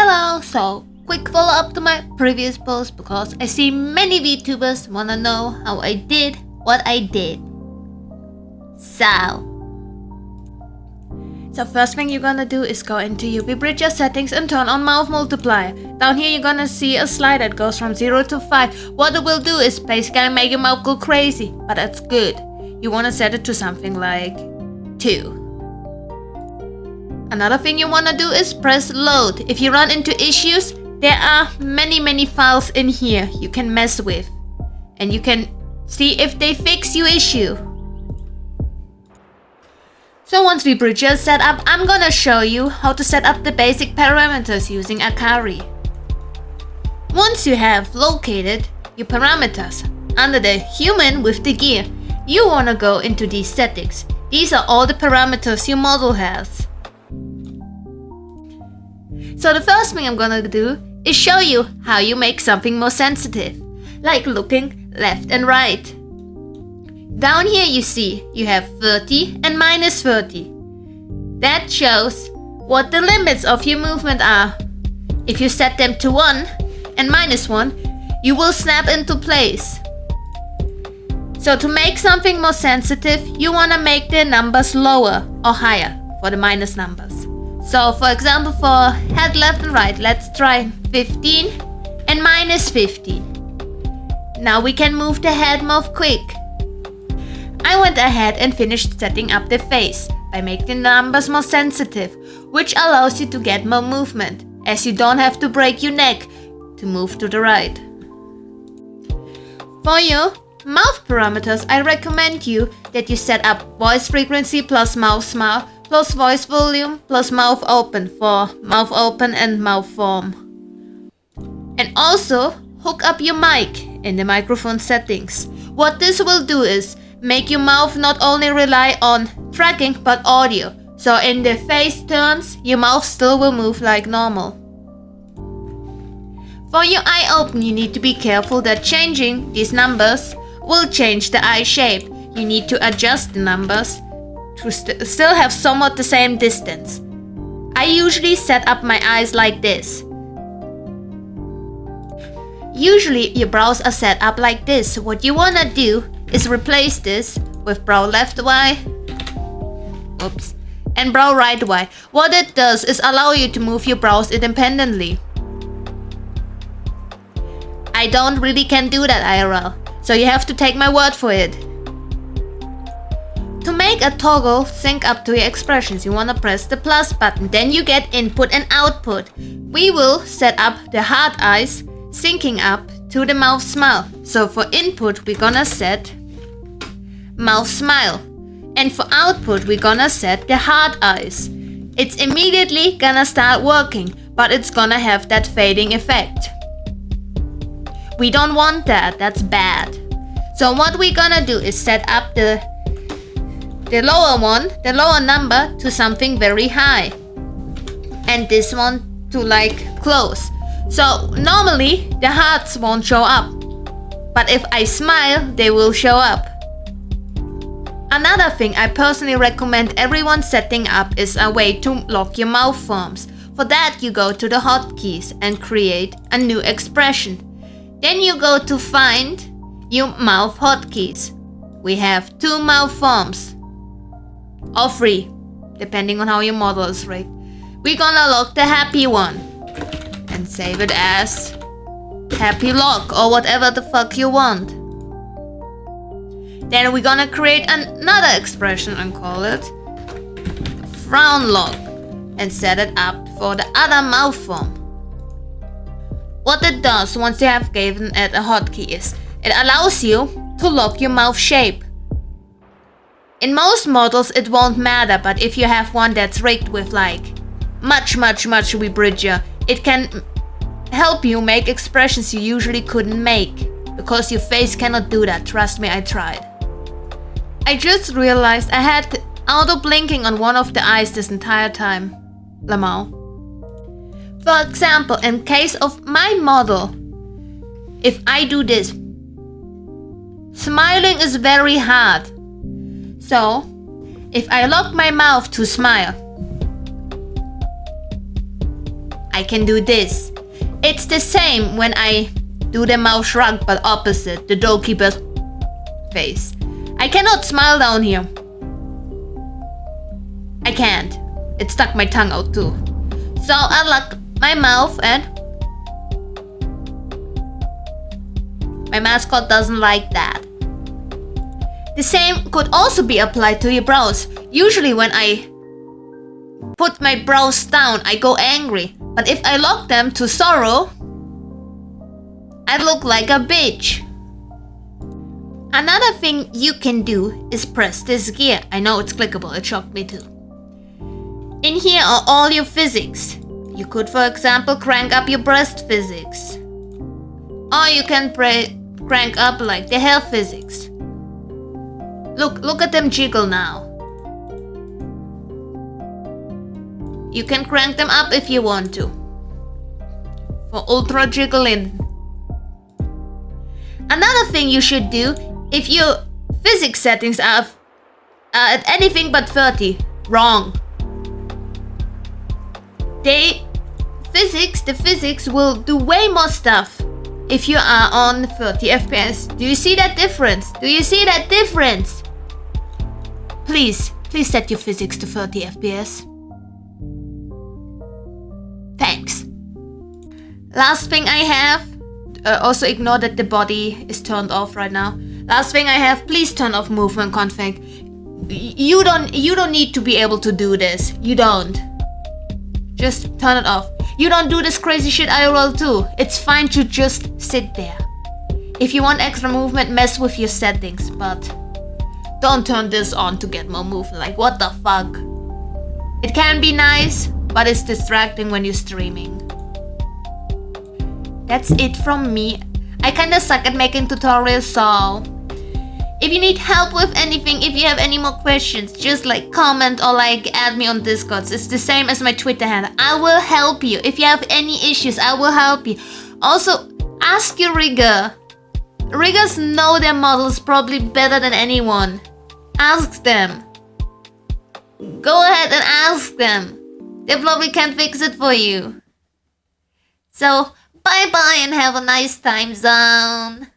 Hello, so quick follow up to my previous post because I see many VTubers wanna know how I did what I did. So first thing you're gonna do is go into your Bridger settings and turn on mouth multiplier. Down here you're gonna see a slide that goes from 0 to 5. What it will do is basically make your mouth go crazy, but that's good. You wanna set it to something like 2. Another thing you wanna do is press load. If you run into issues, there are many files in here you can mess with. And you can see if they fix your issue. So once Bridger is set up, I'm gonna show you how to set up the basic parameters using Akari. Once you have located your parameters under the human with the gear, you wanna go into these settings. These are all the parameters your model has. So the first thing I'm gonna do is show you how you make something more sensitive, like looking left and right. Down here you see you have 30 and minus 30. That shows what the limits of your movement are. If you set them to 1 and minus 1, you will snap into place. So to make something more sensitive, you want to make the numbers lower or higher for the minus numbers. So for example, for head left and right, let's try 15 and minus 15. Now we can move the head more quick. I went ahead and finished setting up the face by making the numbers more sensitive, which allows you to get more movement, as you don't have to break your neck to move to the right. For your mouth parameters, I recommend you that you set up voice frequency plus mouth smile plus voice volume plus mouth open for mouth open and mouth form. And also hook up your mic in the microphone settings. What this will do is make your mouth not only rely on tracking but audio. So in the face turns, your mouth still will move like normal. For your eye open, you need to be careful that changing these numbers will change the eye shape. You need to adjust the numbers to still have somewhat the same distance. I usually set up my eyes like this. Usually your brows are set up like this. What you wanna do is replace this with brow left Y, and brow right Y. What it does is allow you to move your brows independently. I don't really can do that IRL, so you have to take my word for it. To make a toggle sync up to your expressions, you want to press the plus button. Then you get input and output. We will set up the heart eyes syncing up to the mouth smile. So for input, we're gonna set mouth smile. And for output, we're gonna set the heart eyes. It's immediately gonna start working, but it's gonna have that fading effect. We don't want that, that's bad. So what we're gonna do is set up the lower number to something very high. And this one to like close. So normally the hearts won't show up. But if I smile, they will show up. Another thing I personally recommend everyone setting up is a way to lock your mouth forms. For that, you go to the hotkeys and create a new expression. Then you go to find your mouth hotkeys. We have 2 mouth forms, or 3, depending on how your model is rigged. We're gonna lock the happy one and save it as happy lock or whatever the fuck you want. Then we're gonna create another expression and call it frown lock and set it up for the other mouth form. What it does once you have given it a hotkey is it allows you to lock your mouth shape. In most models it won't matter, but if you have one that's rigged with like much Bridger, it can help you make expressions you usually couldn't make because your face cannot do that. Trust me, I tried. I just realized I had auto blinking on one of the eyes this entire time. Lamau. For example, in case of my model, if I do this, smiling is very hard. So, if I lock my mouth to smile, I can do this. It's the same when I do the mouth shrug, but opposite, the doorkeeper face. I cannot smile down here. I can't. It stuck my tongue out too. So I lock my mouth and my mascot doesn't like that. The same could also be applied to your brows. Usually when I put my brows down, I go angry. But if I lock them to sorrow, I look like a bitch. Another thing you can do is press this gear. I know it's clickable, it shocked me too. In here are all your physics. You could, for example, crank up your breast physics. Or you can crank up like the hair physics. Look at them jiggle now. You can crank them up if you want to. For ultra jiggling. Another thing you should do, if your physics settings are at anything but 30, wrong. The physics will do way more stuff if you are on 30 FPS. Do you see that difference? Do you see that difference? Please set your physics to 30 FPS. Thanks. Last thing I have, also ignore that the body is turned off right now. Last thing I have, please turn off movement config. You don't need to be able to do this. You don't. Just turn it off. You don't do this crazy shit IRL too. It's fine to just sit there. If you want extra movement, mess with your settings, but don't turn this on to get more movement. Like, what the fuck? It can be nice, but it's distracting when you're streaming. That's it from me. I kinda suck at making tutorials, so if you need help with anything, if you have any more questions, just like comment or like add me on Discord. It's the same as my Twitter handle. I will help you. If you have any issues, I will help you. Also, ask your rigger. Riggers know their models probably better than anyone. Ask them. Go ahead and ask them. They probably can fix it for you. So, bye bye and have a nice time zone.